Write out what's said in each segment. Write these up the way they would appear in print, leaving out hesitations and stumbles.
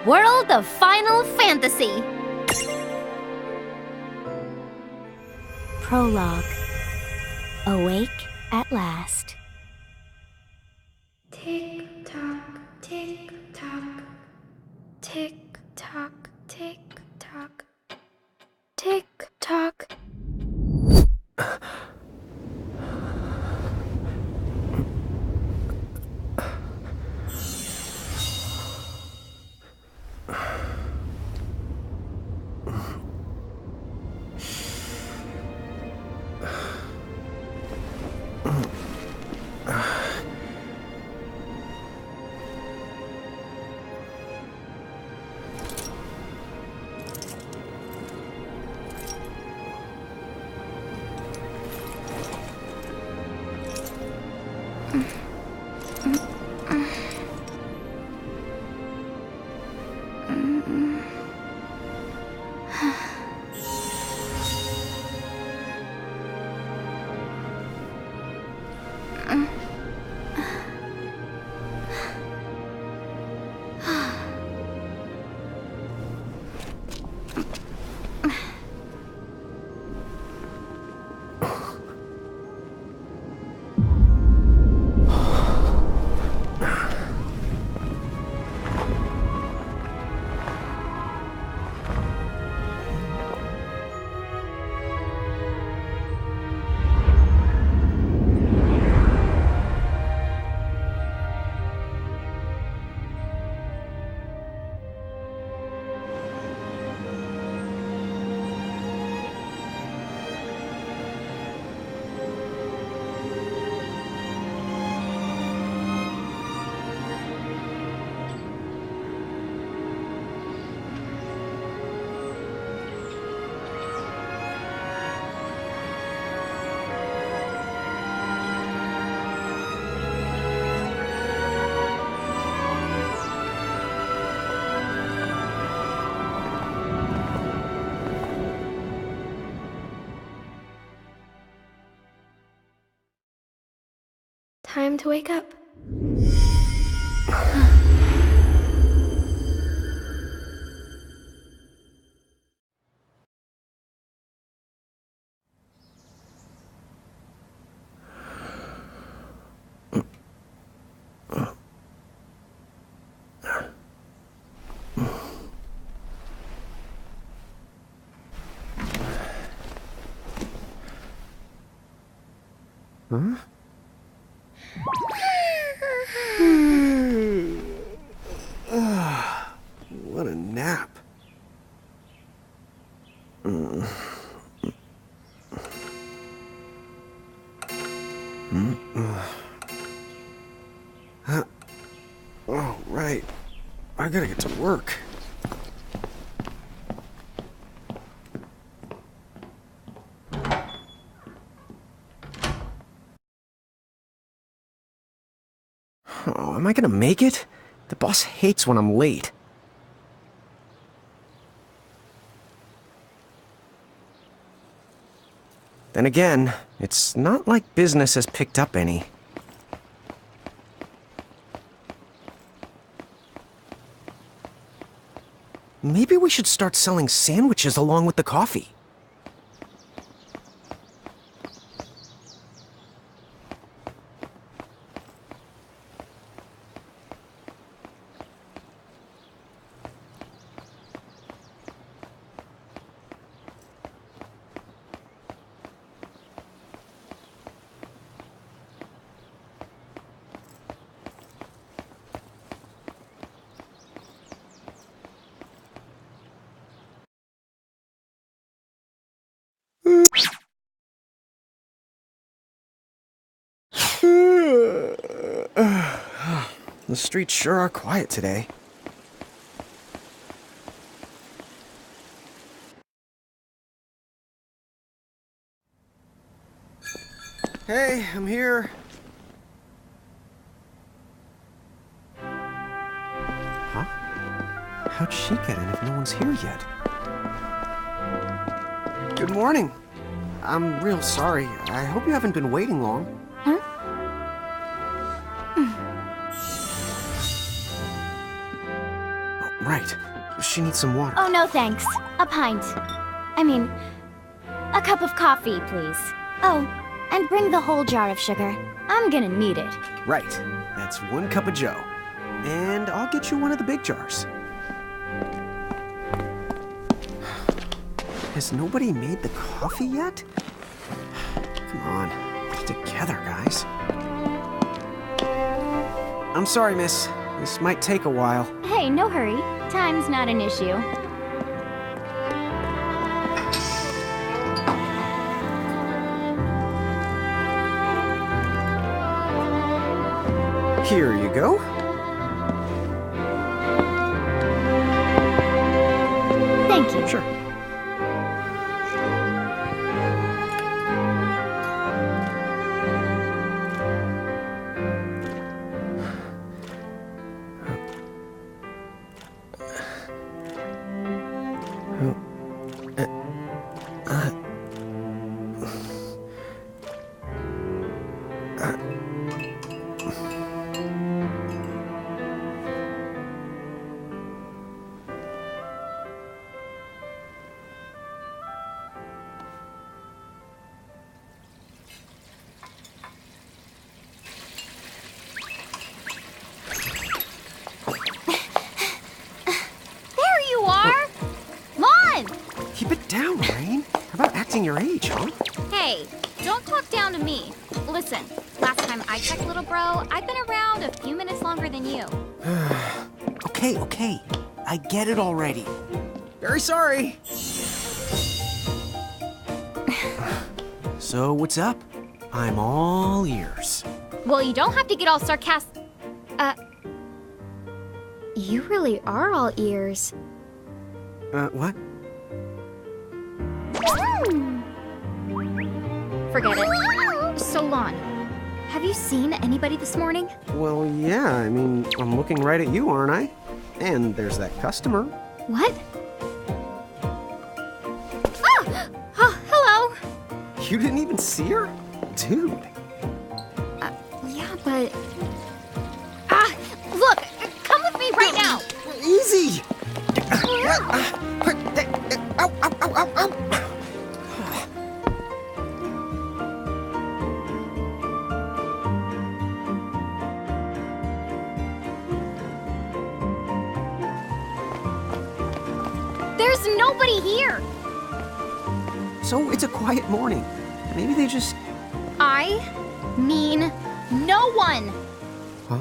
world of Final Fantasy. Prologue. Awake at last. Tick tock, tick tock, tick tock, tick tock, tick tock. Time to wake up. Huh? What a nap. Oh, right. I gotta get to work. Oh, am I gonna make it? The boss hates when I'm late. Then again, it's not like business has picked up any. Maybe we should start selling sandwiches along with the coffee. The streets sure are quiet today. Hey, I'm here. Huh? How'd she get in if no one's here yet? Good morning. I'm real sorry. I hope you haven't been waiting long. Huh? right. She needs some water. Oh, no thanks. A pint. I mean, a cup of coffee, please. Oh, and bring the whole jar of sugar. I'm gonna need it. Right. That's 1 cup of joe. And I'll get you one of the big jars. Has nobody made the coffee yet? Come on. Get together, guys. I'm sorry, miss. This might take a while. Hey, no hurry. Time's not an issue. Here you go. Thank you. Sure. There you are! Lon! Keep it down, Rain. How about acting your age, huh? Hey, don't talk down to me. Listen, last time I checked, little bro, I've been around a few minutes longer than you. Okay. I get it already. Very sorry. So, what's up? I'm all ears. Well, you don't have to get all sarcastic. You really are all ears. What? Forget it. So, Lon, have you seen anybody this morning? Well, yeah, I mean, I'm looking right at you, aren't I? And there's that customer. What? Oh, hello. You didn't even see her? Dude. Yeah, but... look, come with me right now. Easy! Ow, ow, ow, ow, ow! There's nobody here. So it's a quiet morning. Maybe they just... I mean no one. Huh?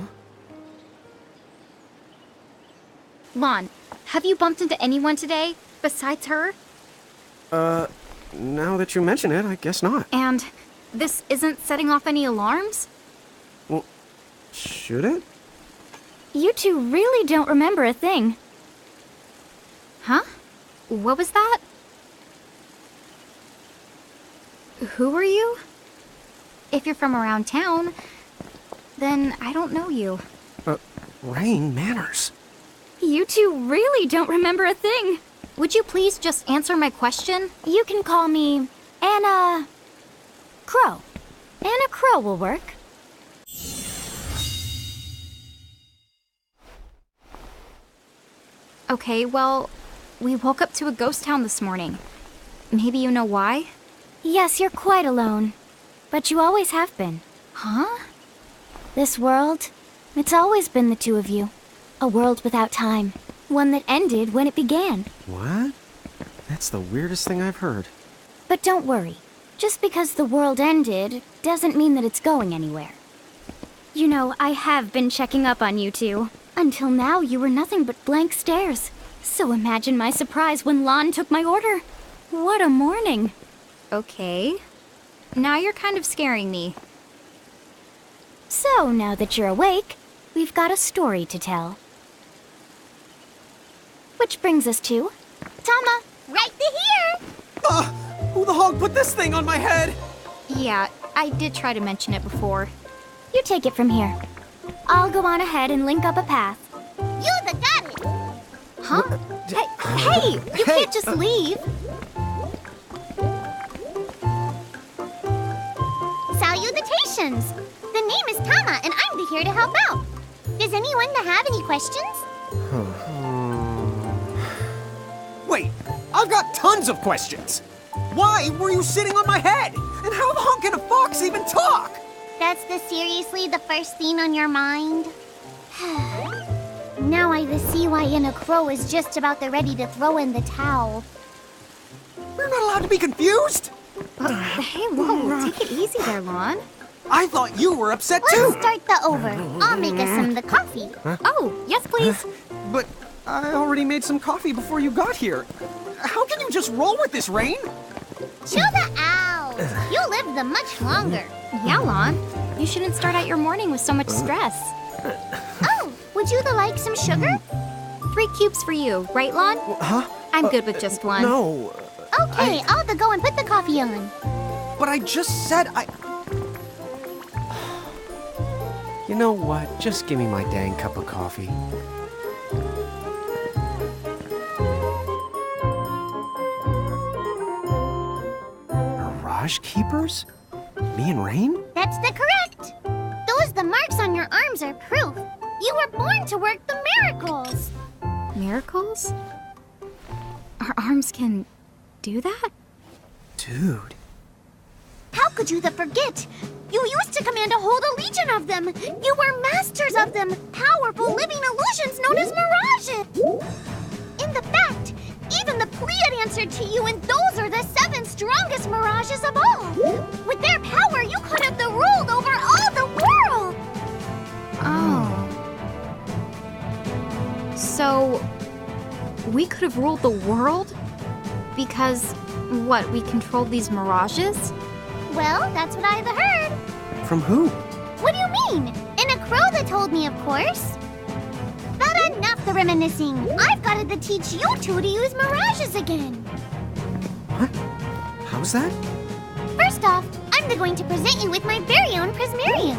Lon, have you bumped into anyone today besides her? Now that you mention it, I guess not. And this isn't setting off any alarms? Well, should it? You two really don't remember a thing. Huh? What was that? Who are you? If you're from around town, then I don't know you. Rain, manners. You two really don't remember a thing. Would you please just answer my question? You can call me Anna Crow. Anna Crow will work. Okay, well, we woke up to a ghost town this morning. Maybe you know why? Yes, you're quite alone. But you always have been. Huh? This world, it's always been the two of you. A world without time. One that ended when it began. What? That's the weirdest thing I've heard. But don't worry. Just because the world ended doesn't mean that it's going anywhere. You know, I have been checking up on you two. Until now, you were nothing but blank stares. So imagine my surprise when Lon took my order. What a morning. Okay. Now you're kind of scaring me. So, now that you're awake, we've got a story to tell. Which brings us to... Tama, right here! Who the hog put this thing on my head? Yeah, I did try to mention it before. You take it from here. I'll go on ahead and link up a path. You the got it! Huh? Hey, you can't just leave. Salutations! The name is Tama, and I'm here to help out. Does anyone have any questions? I've got tons of questions. Why were you sitting on my head? And how the hell can a fox even talk? That's seriously the first thing on your mind? Now I see why Inna Crow is just about ready to throw in the towel. We're not allowed to be confused. Hey, whoa, take it easy there, Lon. I thought you were upset Let's too. start the over. I'll make us some of the coffee. Oh, yes, please. But I already made some coffee before you got here. How can you just roll with this, Rain? Chill the out. You'll live the much longer. Yeah, Lon. You shouldn't start out your morning with so much stress. Oh, would you like some sugar? 3 cubes for you, right, Lon? Huh? I'm good with just one. No. Okay, I'll go and put the coffee on. But I just said I... You know what? Just give me my dang cup of coffee. Mirage Keepers? Me and Rain? That's correct. The marks on your arms are proof. You were born to work the miracles. Miracles? Our arms can do that? Dude. How could you forget? You used to command a whole legion of them. You were masters of them, powerful living illusions known as mirages. In the fact, even the Pleiad answered to you, and those are the 7 strongest mirages of all. With their power, you could have ruled over all the world. Oh. So, we could have ruled the world? Because, what, we controlled these mirages? Well, that's what I've heard. From who? What do you mean? In a crow that told me, of course. But enough the reminiscing. I've got to teach you two to use mirages again. What? How's that? First off, I'm going to present you with my very own Prismarium.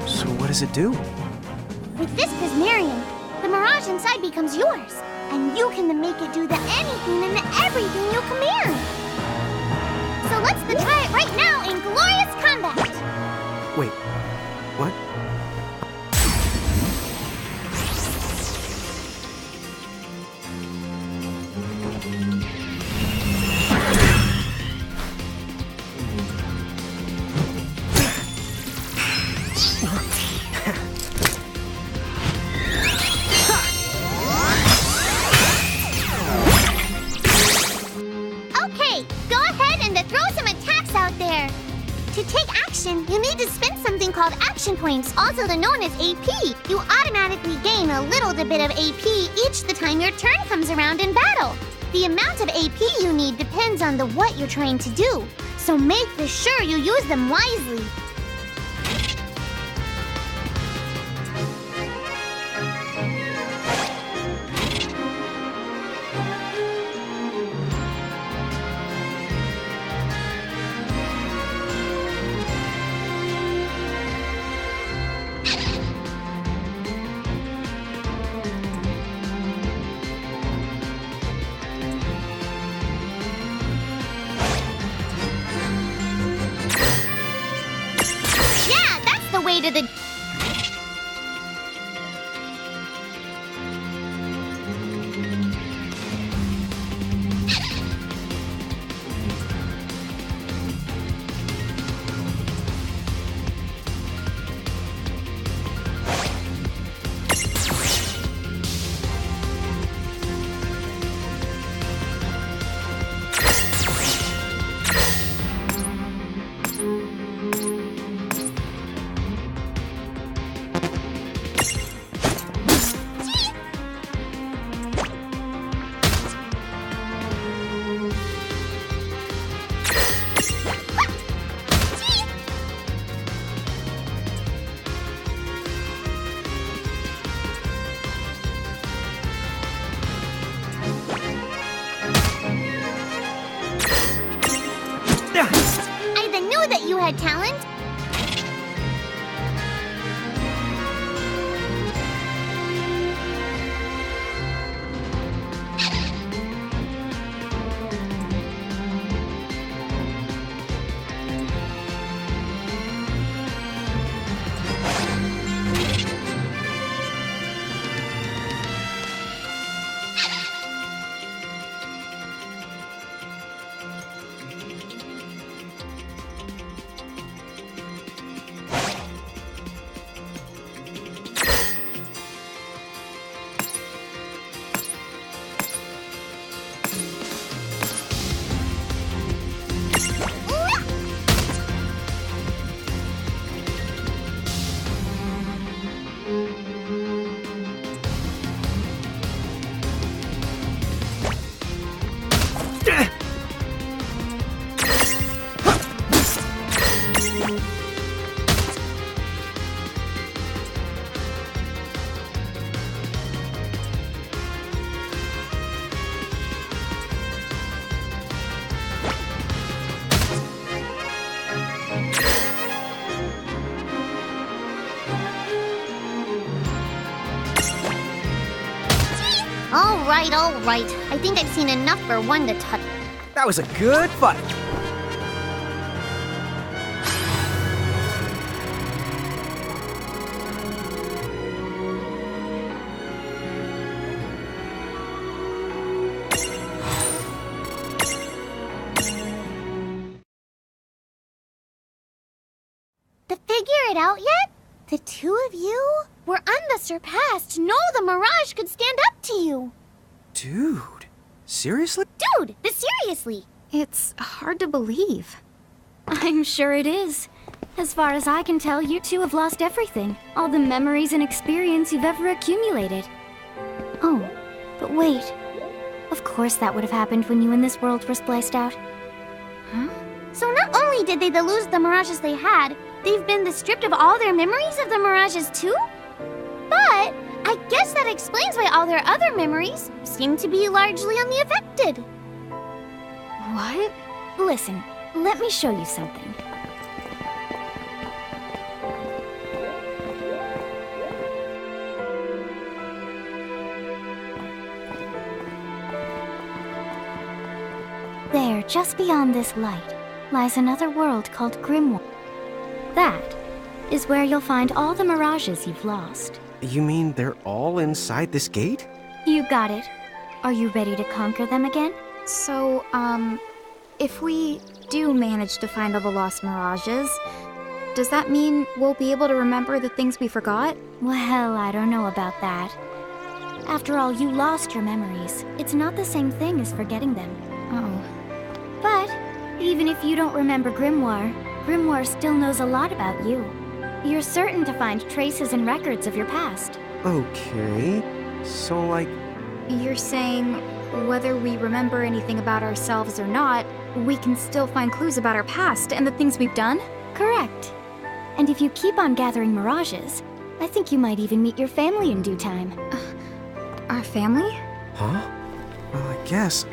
So what does it do? With this Prismarium, the mirage inside becomes yours, and you can make it do the anything and the everything you command. So let's try it right now in glorious combat. Wait, what? Okay, go ahead and throw some attacks out there. To take action, you need to spend something called action points, also known as AP. You automatically gain a little bit of AP each the time your turn comes around in battle. The amount of AP you need depends on what you're trying to do, so make sure you use them wisely. Yeah, that's the way to the... I knew that you had talent. All right. I think I've seen enough for one to touch. That was a good fight. To figure it out yet? The two of you were unsurpassed. No, the Mirage could stand up to you. Dude, seriously? Dude, but seriously. It's hard to believe. I'm sure it is. As far as I can tell, you two have lost everything. All the memories and experience you've ever accumulated. Oh, but wait. Of course that would have happened when you and this world were spliced out. Huh? So not only did they lose the Mirages they had, they've been stripped of all their memories of the Mirages too? But I guess that explains why all their other memories seem to be largely unaffected. What? Listen, let me show you something. There, just beyond this light, lies another world called Grimoire. That is where you'll find all the mirages you've lost. You mean they're all inside this gate? You got it. Are you ready to conquer them again? So, if we do manage to find all the lost mirages, does that mean we'll be able to remember the things we forgot? Well, I don't know about that. After all, you lost your memories. It's not the same thing as forgetting them. Oh. But even if you don't remember Grimoire, Grimoire still knows a lot about you. You're certain to find traces and records of your past. Okay. So, like... You're saying whether we remember anything about ourselves or not, we can still find clues about our past and the things we've done? Correct. And if you keep on gathering mirages, I think you might even meet your family in due time. Our family? Huh? Well, I guess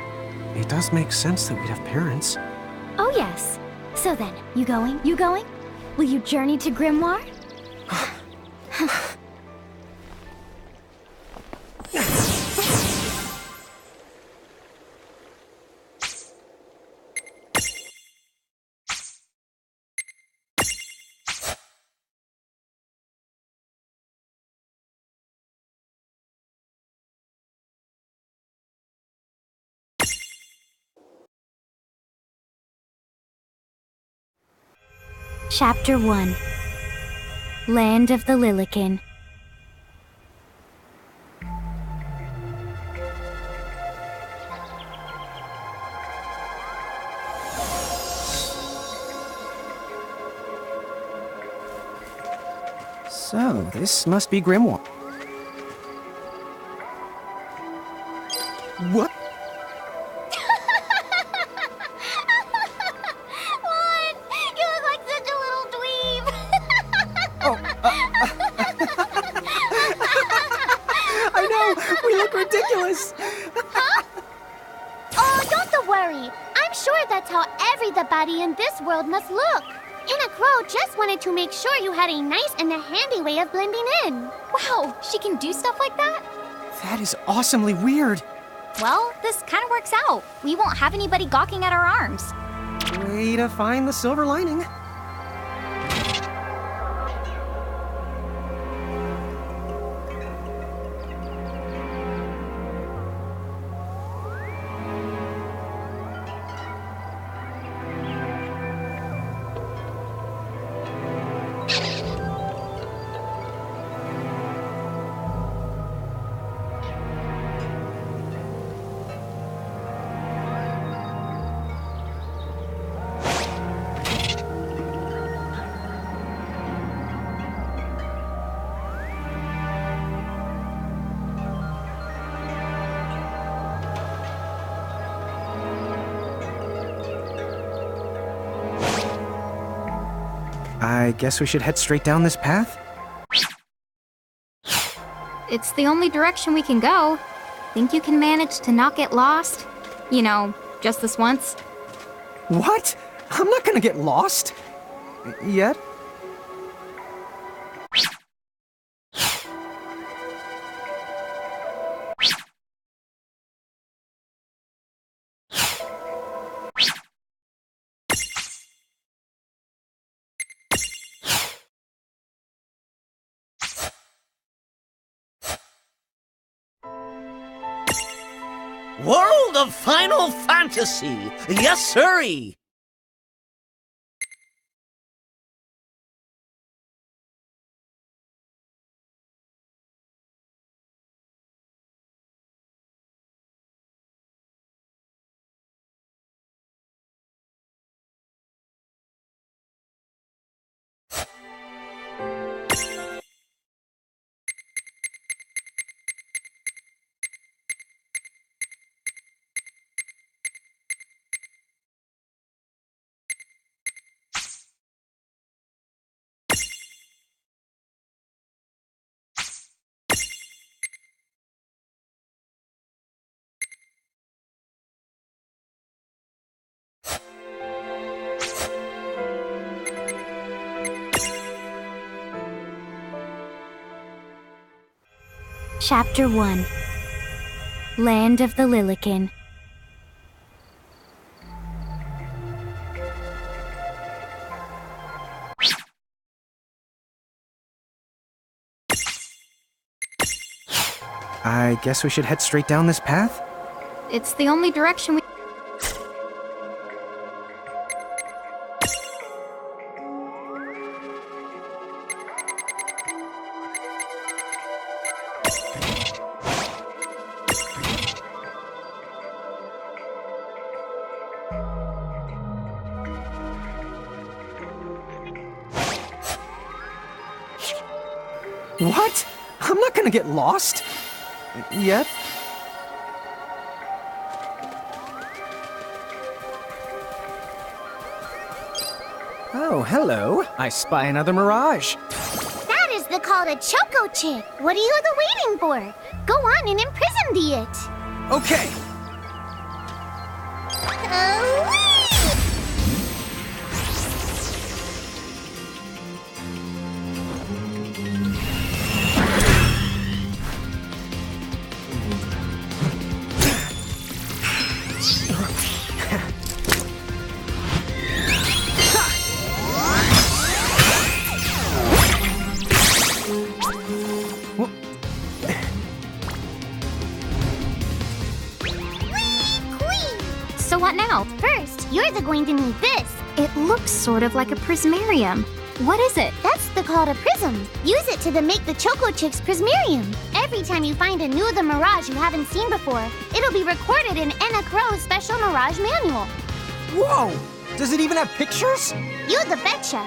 it does make sense that we'd have parents. Oh yes. So then, you going? You going? Will you journey to Grimoire? Chapter 1. Land of the Lilikin. So, this must be Grimoire. What? What? You look like such a little dweeb. Oh, I know! We look ridiculous! Oh, don't worry. I'm sure that's how everybody in this world must look. Anna Crow just wanted to make sure you had a nice and a handy way of blending in. Wow, she can do stuff like that? That is awesomely weird. Well, this kind of works out. We won't have anybody gawking at our arms. Way to find the silver lining. I guess we should head straight down this path? It's the only direction we can go. Think you can manage to not get lost? You know, just this once? What? I'm not gonna get lost. Yet? World of Final Fantasy! Yes, sirree! Chapter 1 Land of the Lilikin. I guess we should head straight down this path? It's the only direction we... What? I'm not gonna get lost. Yet? Oh, hello. I spy another mirage. That is the call to Choco Chick. What are you waiting for? Go on and imprison the it. Okay. So what now? First, you're going to need this. It looks sort of like a prismarium. What is it? That's the call to Prism. Use it to make the Choco Chick's Prismarium. Every time you find a new the Mirage you haven't seen before, it'll be recorded in Enna Crow's special Mirage manual. Whoa! Does it even have pictures? You the betcha.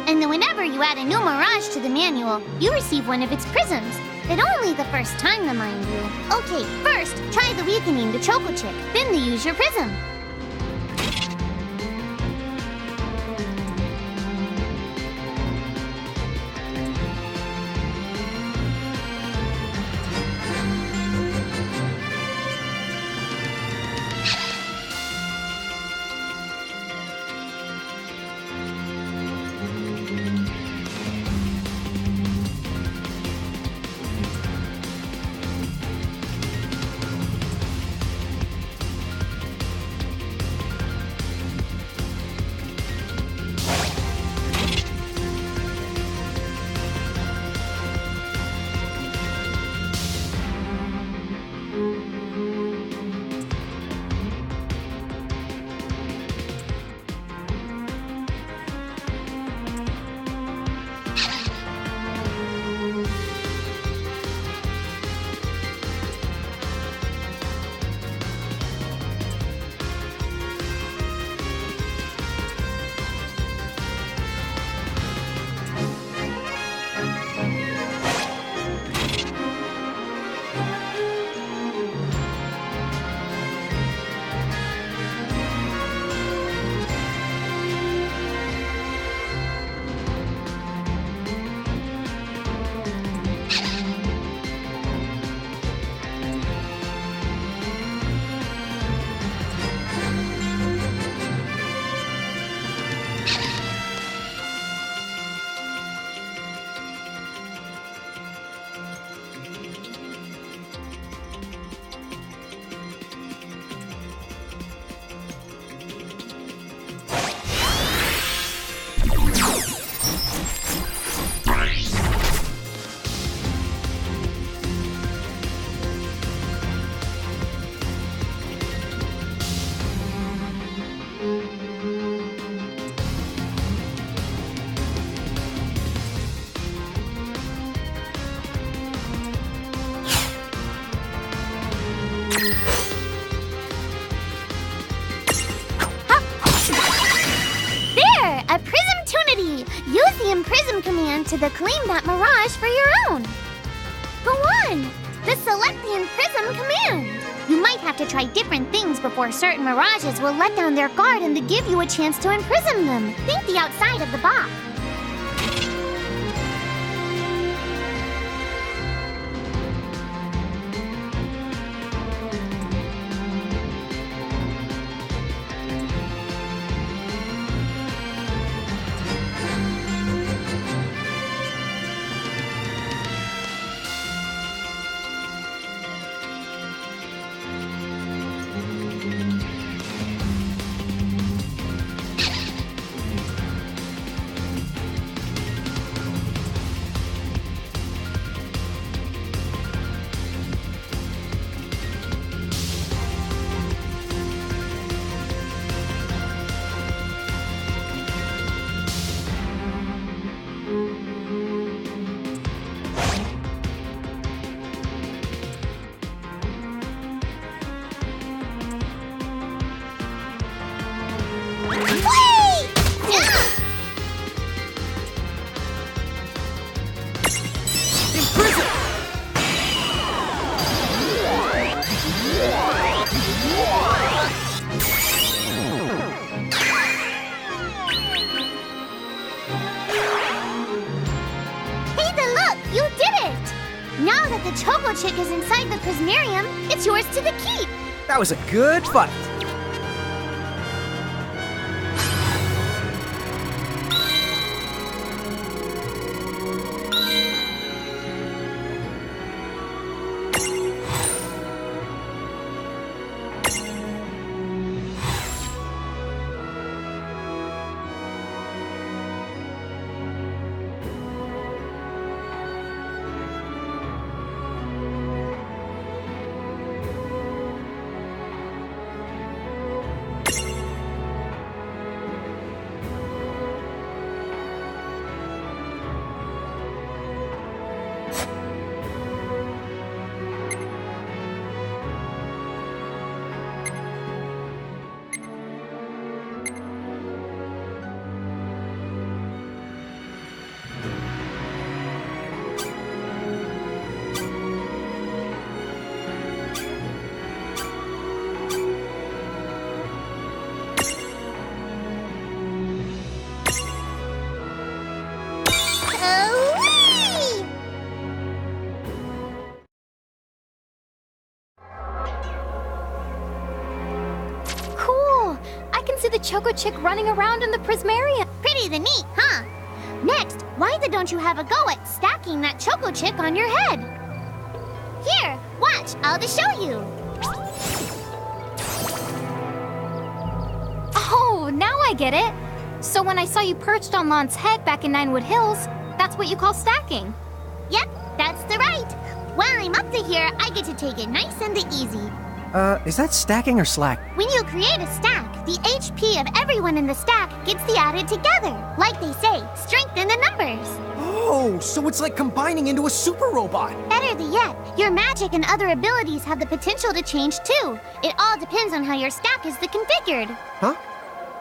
And then whenever you add a new Mirage to the manual, you receive one of its prisms. But only the first time, mind you. Okay, first, try the weakening the Choco Chick, then the use your prism. use the Imprism command to claim that mirage for your own. Go on! The Select the Imprism command! You might have to try different things before certain mirages will let down their guard and to give you a chance to imprison them. Think the outside of the box. Now that the Choco Chick is inside the Prismarium, it's yours to the keep! That was a good fight. The Choco Chick running around in the Prismarium. Pretty neat, huh? Next, why don't you have a go at stacking that Choco Chick on your head? Here, watch, I'll just show you. Oh, now I get it. So when I saw you perched on Lon's head back in Ninewood Hills, that's what you call stacking. Yep, that's the right. While I'm up to here, I get to take it nice and easy. Is that stacking or slack? When you create a stack, the HP of everyone in the stack gets added together. Like they say, strengthen the numbers. Oh, so it's like combining into a super robot. Better yet, your magic and other abilities have the potential to change too. It all depends on how your stack is configured. Huh?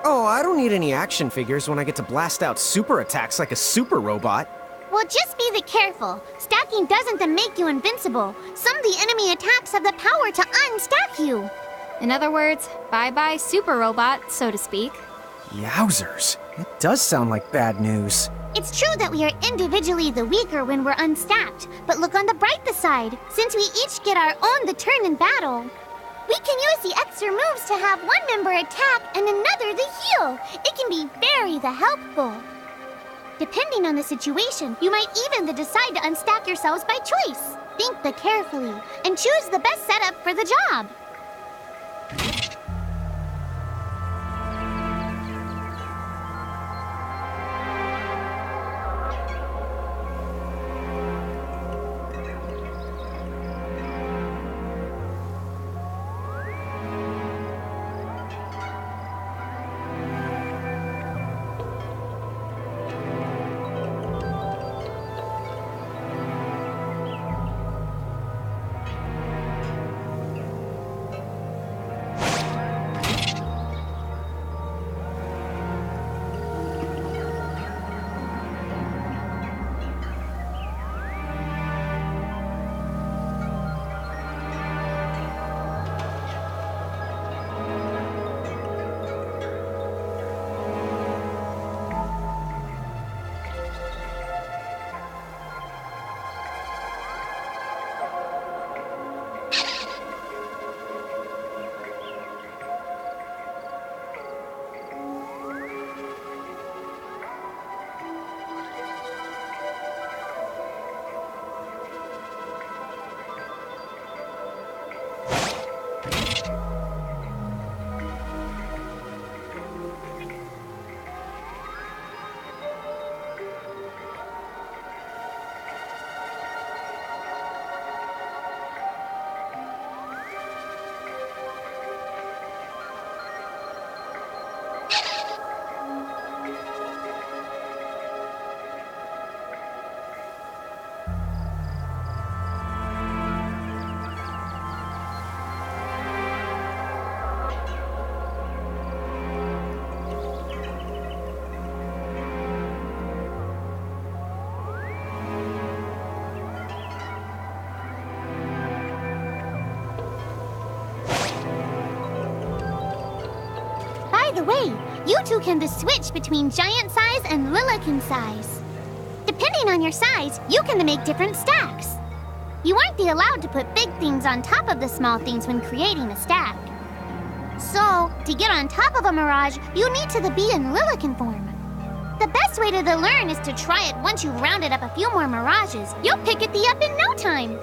Oh, I don't need any action figures when I get to blast out super attacks like a super robot. Well, just be careful. Stacking doesn't make you invincible. Some of the enemy attacks have the power to unstack you. In other words, bye-bye super robot, so to speak. Yowzers. It does sound like bad news. It's true that we are individually the weaker when we're unstacked, but look on the brighter side. Since we each get our own turn in battle, we can use the extra moves to have one member attack and another to heal. It can be very helpful. Depending on the situation, you might even decide to unstack yourselves by choice. Think carefully and choose the best setup for the job. the way, you two can switch between giant size and Lilican size. Depending on your size, you can make different stacks. You aren't allowed to put big things on top of the small things when creating a stack. So, to get on top of a mirage, you need to be in Lilican form. The best way to learn is to try it once you've rounded up a few more mirages. You'll pick it up in no time.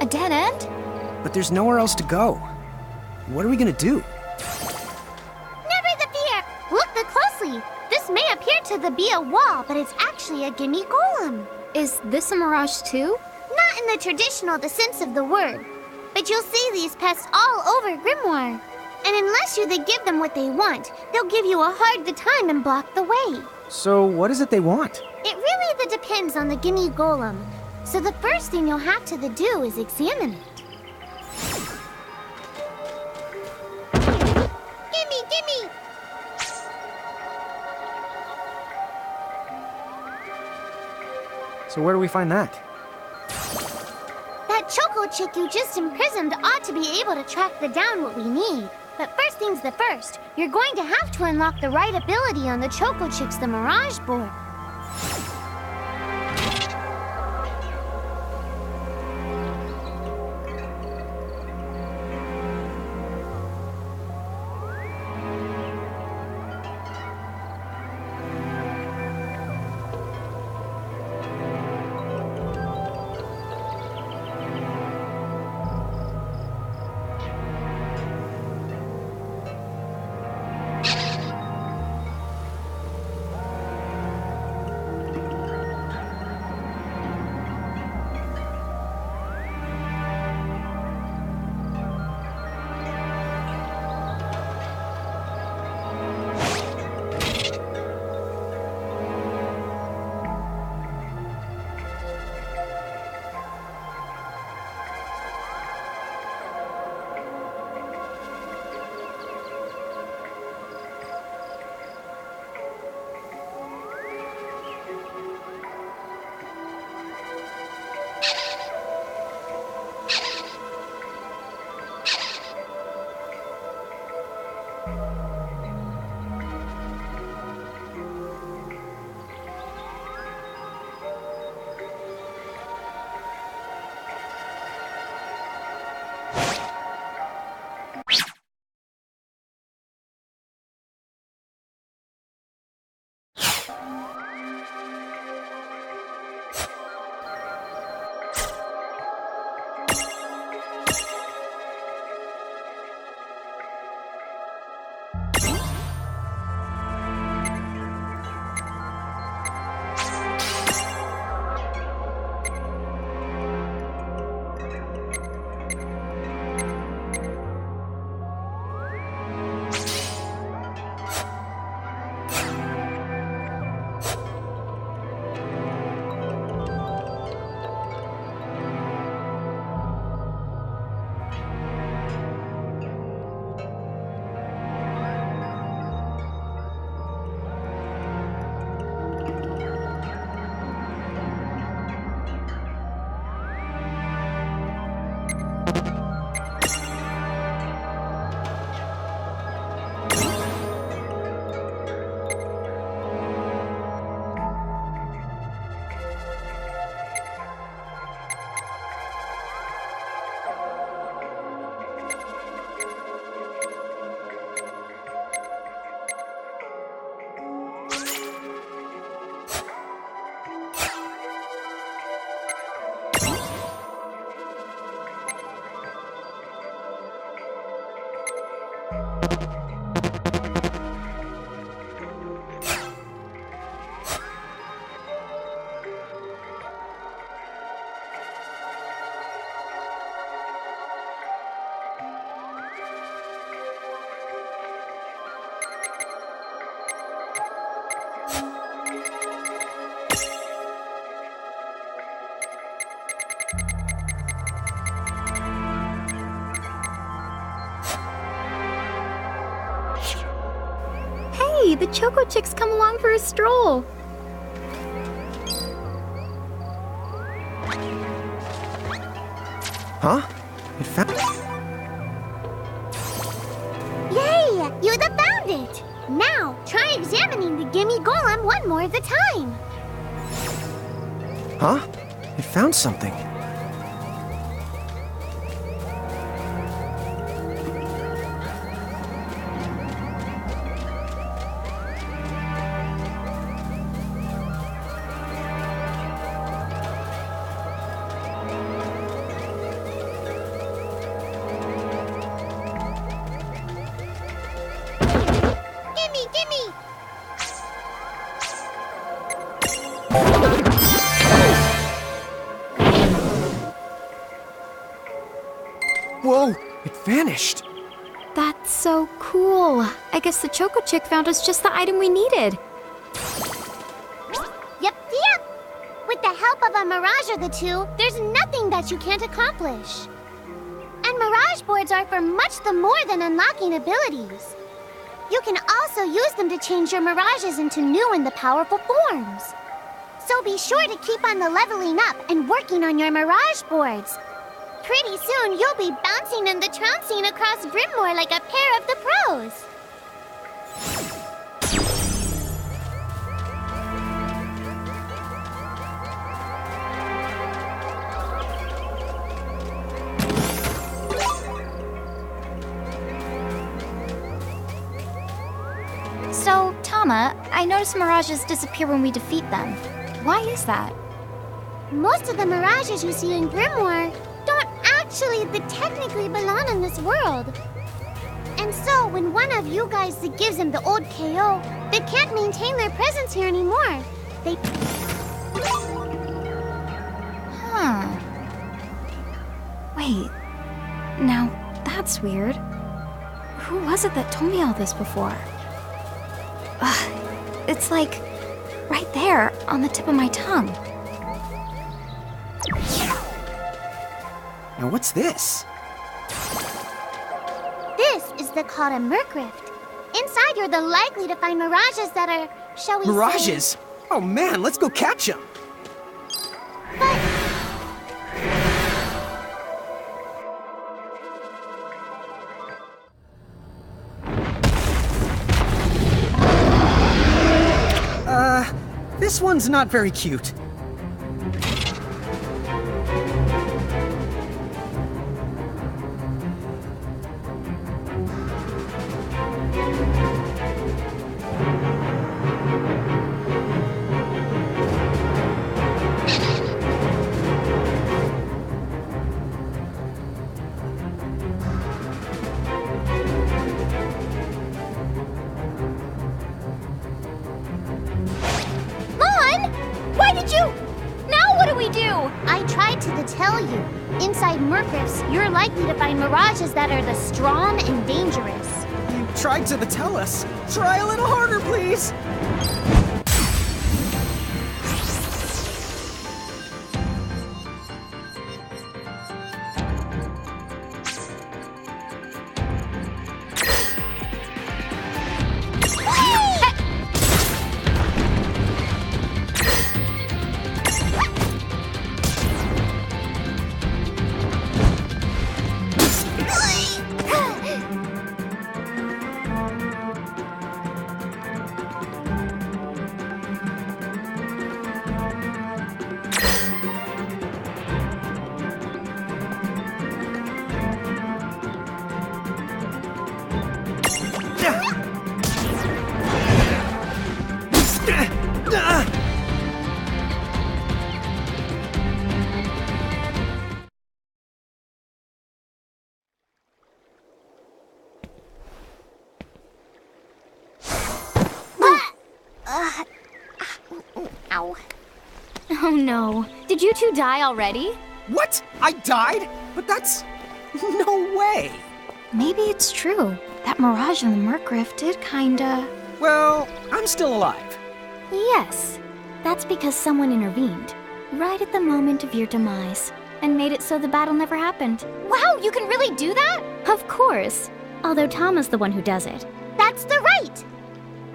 A dead end? But there's nowhere else to go. What are we gonna do? Never the fear! Look closely. This may appear to be a wall, but it's actually a gimme golem. Is this a mirage too? Not in the traditional sense of the word, but you'll see these pests all over Grimoire. And unless you give them what they want, they'll give you a hard time and block the way. So what is it they want? It really depends on the gimme golem. So the first thing you'll have to do is examine it. Gimme! So where do we find that? That Choco Chick you just imprisoned ought to be able to track down what we need. But first things first, you're going to have to unlock the right ability on the Choco Chick's Mirage board. Hey, the Choco Chicks come along for a stroll. Huh? It found... Yay! You found it! Now, try examining the Gimme Golem one more at a time. Huh? It found something. Gimme, gimme! Whoa! It vanished! That's so cool. I guess the Choco Chick found us just the item we needed. Yep. With the help of a Mirage or the two, there's nothing that you can't accomplish. And Mirage boards are for much the more than unlocking abilities. You can also use them to change your Mirages into new and the powerful forms. So be sure to keep on the leveling up and working on your Mirage boards. Pretty soon, you'll be bouncing and the trouncing across Brimmore like a pair of the pros. So, Tama, I noticed Mirages disappear when we defeat them. Why is that? Most of the Mirages you see in Grimoire don't actually technically belong in this world. And so, when one of you guys gives them the old KO, they can't maintain their presence here anymore. They... Huh. Wait. Now, that's weird. Who was it that told me all this before? Ugh. It's like right there on the tip of my tongue. Now what's this? This is called a Murkrift. Inside, you're the likely to find mirages that are, shall we say... Mirages? Oh man, let's go catch them! This one's not very cute. I tried to tell you. Inside Murkrifts, you're likely to find mirages that are the strong and dangerous. You tried to tell us. Try a little harder, please. Ow. Oh no. Did you two die already? What? I died? But that's... no way! Maybe it's true. That mirage in the Murkrift did kinda... Well, I'm still alive. Yes. That's because someone intervened. Right at the moment of your demise. And made it so the battle never happened. Wow, you can really do that? Of course. Although Tama's the one who does it. That's the right!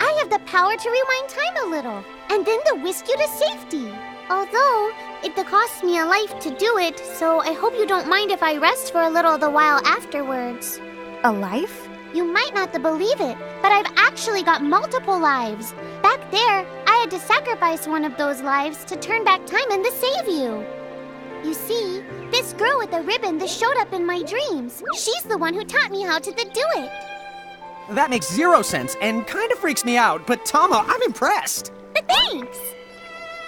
I have the power to rewind time a little, and then to whisk you to safety. Although, it costs me a life to do it, so I hope you don't mind if I rest for a little the while afterwards. A life? You might not believe it, but I've actually got multiple lives. Back there, I had to sacrifice one of those lives to turn back time and to save you. You see, this girl with the ribbon that showed up in my dreams, she's the one who taught me how to do it. That makes zero sense and kind of freaks me out, but Tama, I'm impressed. Thanks!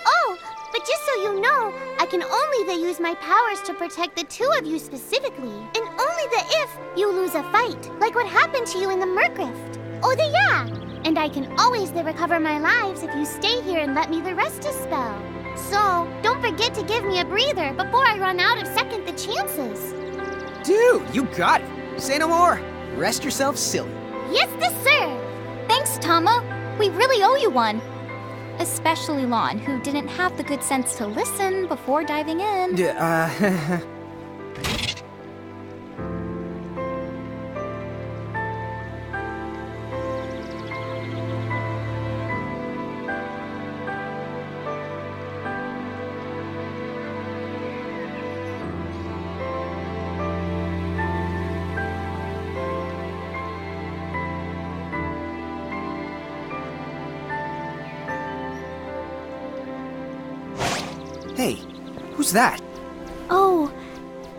Oh, but just so you know, I can only use my powers to protect the two of you specifically, and only if you lose a fight, like what happened to you in the Mercrift. Oh, yeah! And I can always recover my lives if you stay here and let me rest a spell. So, don't forget to give me a breather before I run out of second the chances. Dude, you got it. Say no more. Rest yourself silly. Yes, sir! Thanks, Tama. We really owe you one. Especially Lon, who didn't have the good sense to listen before diving in. Hey, who's that? Oh,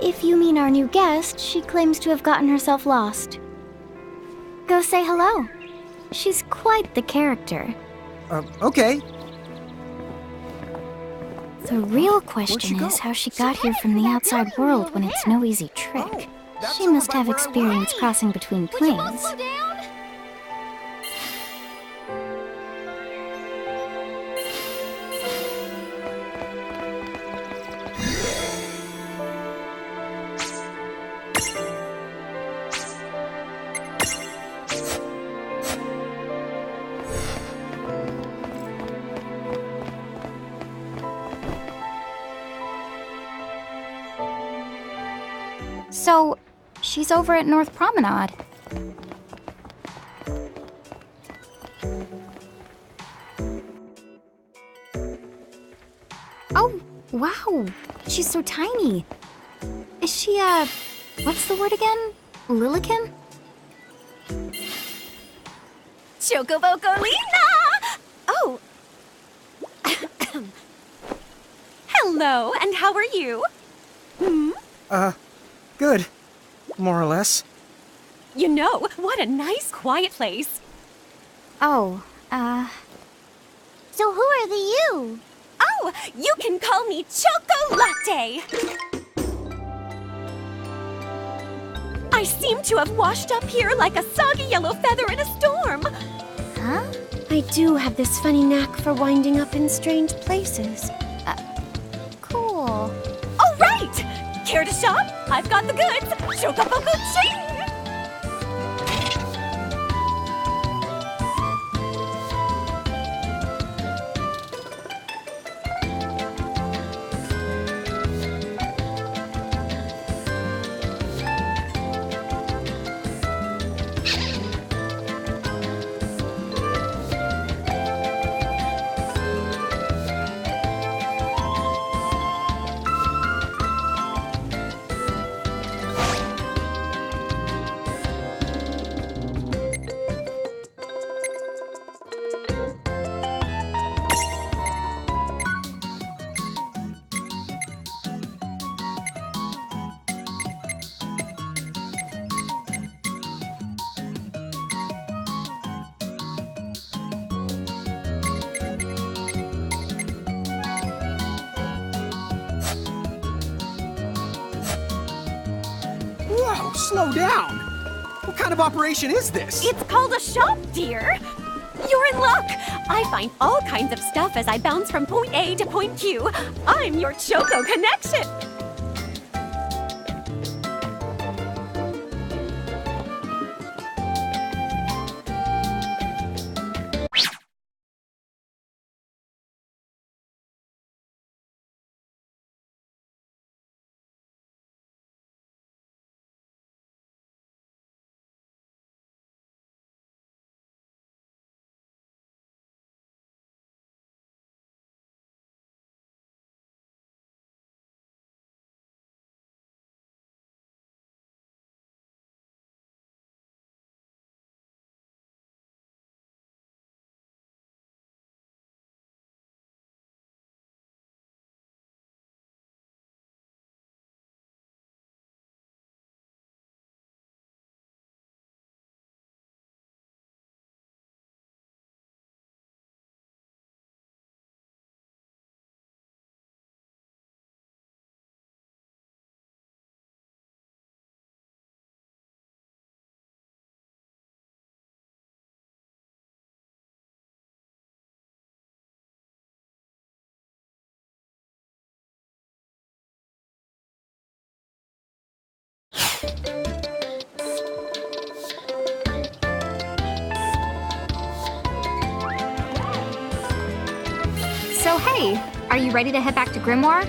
if you mean our new guest, she claims to have gotten herself lost. Go say hello. She's quite the character. Okay. The real Where'd question she go? is how she got here from the outside world when it's no easy trick. That's She over must by have where I experience was. crossing between Would you both planes. slow down? So, she's over at North Promenade. Oh, wow. She's so tiny. Is she, what's the word again? Lilican? Chocobocolina! Oh. Hello, and how are you? Good. More or less. You know, what a nice, quiet place. Oh, So who are the you? Oh, you can call me Choco Latte. I seem to have washed up here like a soggy yellow feather in a storm. huh? I do have this funny knack for winding up in strange places. Cool. All right! Care to shop? I've got the goods. Chocoboco Ching! Whoa, slow down. What kind of operation is this? It's called a shop, dear. You're in luck. I find all kinds of stuff as I bounce from point A to point Q. I'm your Choco connection. So hey, are you ready to head back to Grimoire?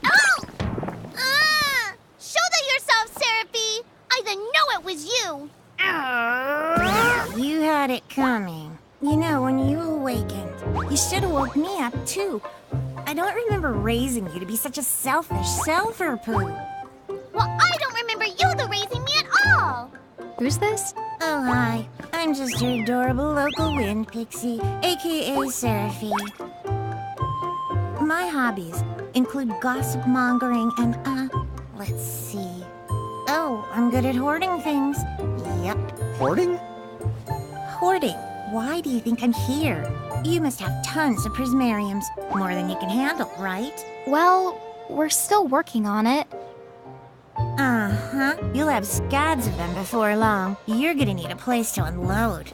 Oh! Show yourself, Seraphie! I didn't know it was you! You had it coming. You know, when you awakened, you should have woke me up, too. I don't remember raising you to be such a selfish self-poo. Well, I don't remember you raising me at all! Who's this? Oh, hi. I'm just your adorable local wind pixie, aka Seraphie. My hobbies include gossip mongering and, let's see. Oh, I'm good at hoarding things. Yep. Hoarding? Hoarding. Why do you think I'm here? You must have tons of prismariums. More than you can handle, right? Well, we're still working on it. Uh-huh. You'll have scads of them before long. You're gonna need a place to unload.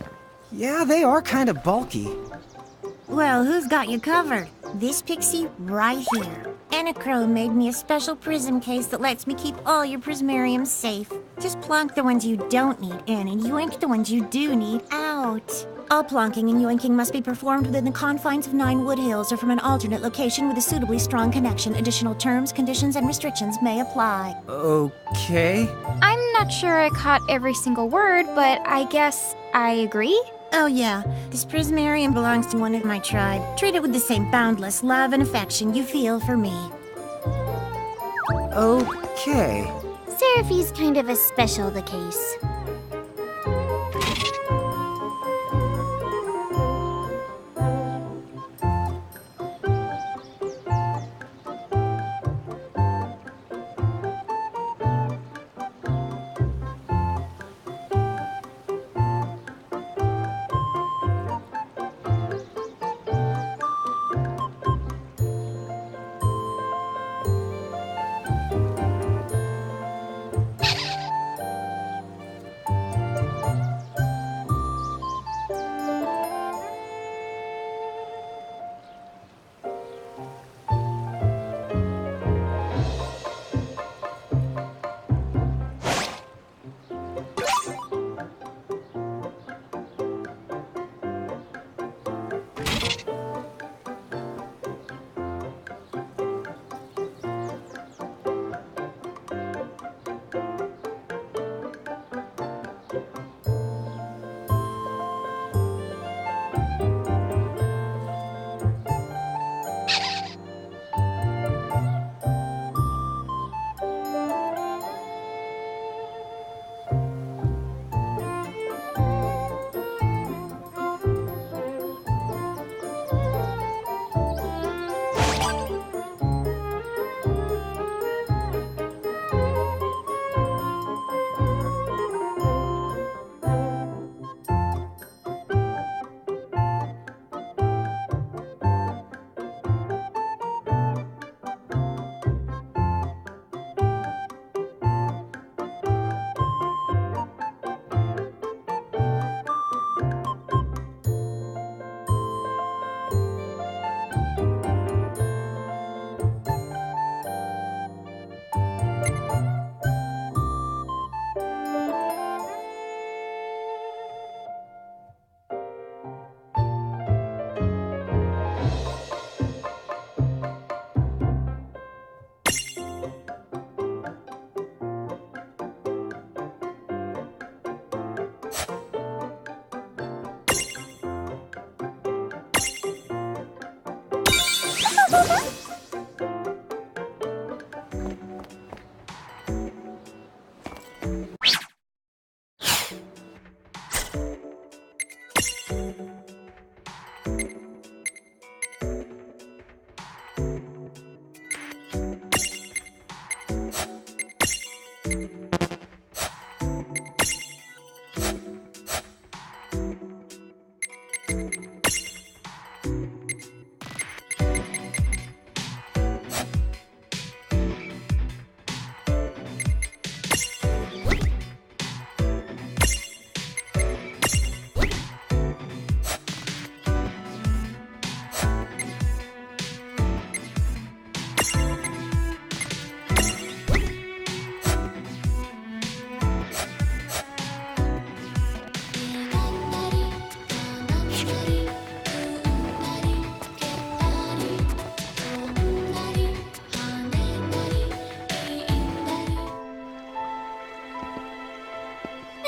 Yeah, they are kind of bulky. Well, who's got you covered? This pixie right here. Anachrome made me a special prism case that lets me keep all your prismariums safe. Just plonk the ones you don't need in and yoink the ones you do need out. All plonking and yoinking must be performed within the confines of 9 Wood Hills or from an alternate location with a suitably strong connection. Additional terms, conditions, and restrictions may apply. Okay. I'm not sure I caught every single word, but I guess I agree. Oh yeah, this prismarium belongs to one of my tribe. Treat it with the same boundless love and affection you feel for me. Okay. Seraphie's kind of a special the case.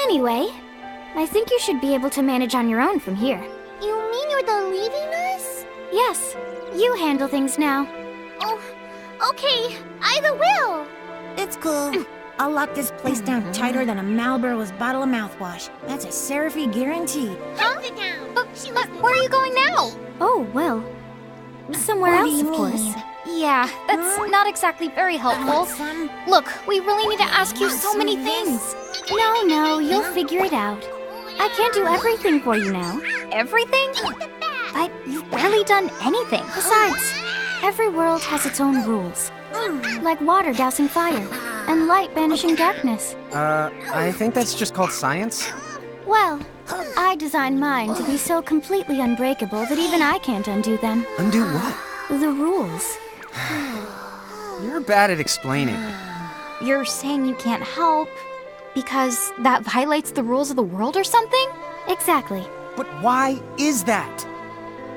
Anyway, I think you should be able to manage on your own from here. You mean you're the leaving us? Yes, you handle things now. Oh, okay. Either will. It's cool. I'll lock this place down tighter than a Marlboro's bottle of mouthwash. That's a Seraphy guarantee. Huh? Sit down. But where are you going now? Oh, well, somewhere What do else, you of course. mean? Yeah, that's not exactly very helpful. Son? Look, we really need to ask you so many things. No, you'll figure it out. I can't do everything for you now. Everything? But you've barely done anything. Besides, every world has its own rules. Like water dousing fire, and light banishing darkness. I think that's just called science. Well, I designed mine to be so completely unbreakable that even I can't undo them. Undo what? The rules. You're bad at explaining. You're saying you can't help because that violates the rules of the world or something? Exactly. But why is that?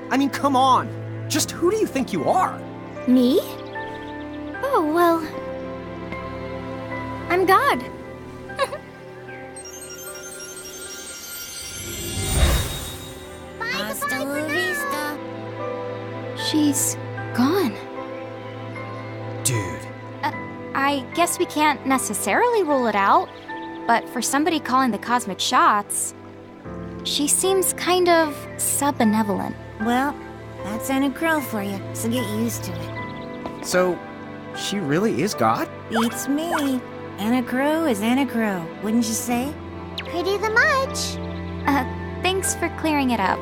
I mean, come on. Just who do you think you are? Me? Oh, well, I'm God. Hasta la vista. She's gone. Dude. I guess we can't necessarily rule it out, but for somebody calling the cosmic shots, she seems kind of sub-benevolent. Well, that's Anna Crow for you, so get used to it. So, she really is God? Beats me. Anna Crow is Anna Crow, wouldn't you say? Pretty the much. Thanks for clearing it up.